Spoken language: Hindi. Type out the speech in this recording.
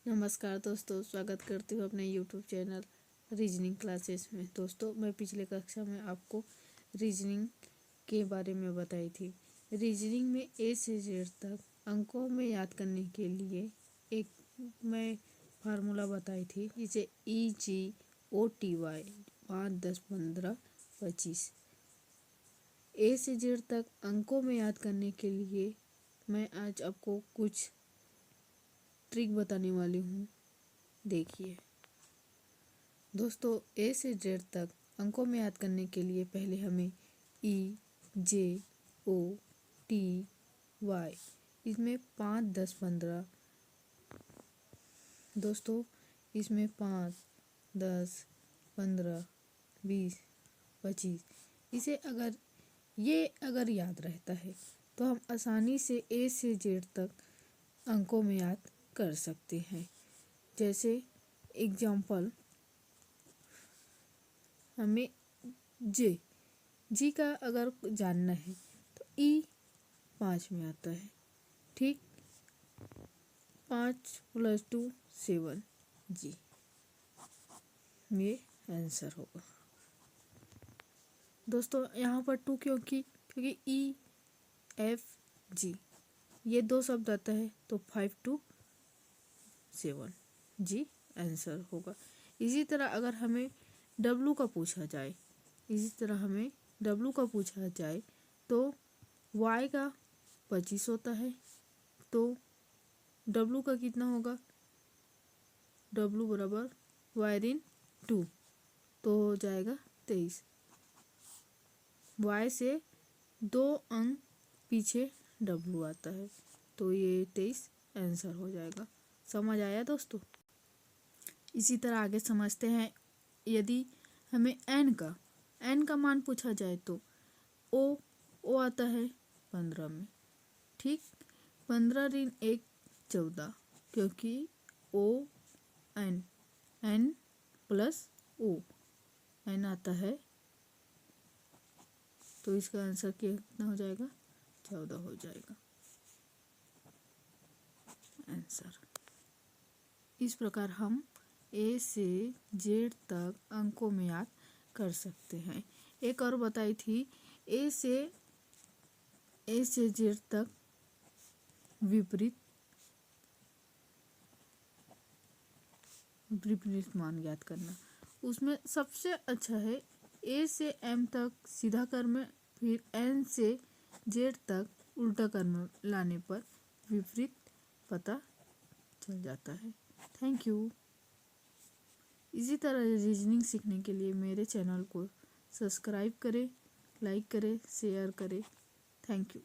नमस्कार दोस्तों, स्वागत करती हूँ अपने यूट्यूब चैनल रीजनिंग क्लासेस में। दोस्तों, मैं पिछले कक्षा में आपको रीजनिंग के बारे में बताई थी। रीजनिंग में ए से जेड तक अंकों में याद करने के लिए एक मैं फार्मूला बताई थी, जिसे EGOTY 5, 10, 15, 25। ए से जेड तक अंकों में याद करने के लिए मैं आज आपको कुछ ट्रिक बताने वाली हूँ। देखिए दोस्तों, ए से जेड तक अंकों में याद करने के लिए पहले हमें EJOTY इसमें 5, 10, 15 दोस्तों, इसमें 5, 10, 15, 20, 25 इसे अगर याद रहता है तो हम आसानी से ए से जेड तक अंकों में याद कर सकते हैं। जैसे एग्जाम्पल, हमें जी का अगर जानना है तो ई 5 में आता है। ठीक, 5 + 2 7 जी, ये आंसर होगा। दोस्तों, यहाँ पर 2 क्योंकि EFG ये 2 शब्द आता है तो 5 2 7 जी आंसर होगा। इसी तरह अगर हमें W का पूछा जाए तो Y का 25 होता है, तो W का कितना होगा? W बराबर Y/2 तो हो जाएगा 23। Y से 2 अंक पीछे W आता है, तो ये 23 आंसर हो जाएगा। समझ आया दोस्तों? इसी तरह आगे समझते हैं। यदि हमें n का मान पूछा जाए तो O आता है 15 में। ठीक, 15 × 1 14, क्योंकि n + O n आता है, तो इसका आंसर कितना हो जाएगा? 14 हो जाएगा आंसर। इस प्रकार हम ए से जेड तक अंकों में याद कर सकते हैं। एक और बताई थी, ए से जेड तक विपरीत मान ज्ञात करना। उसमें सबसे अच्छा है ए से m तक सीधा क्रम, फिर n से z तक उल्टा क्रम लाने पर विपरीत पता चल जाता है। Thank you. इसी तरह रीजनिंग सीखने के लिए मेरे चैनल को सब्सक्राइब करें, लाइक करें, शेयर करें। Thank you.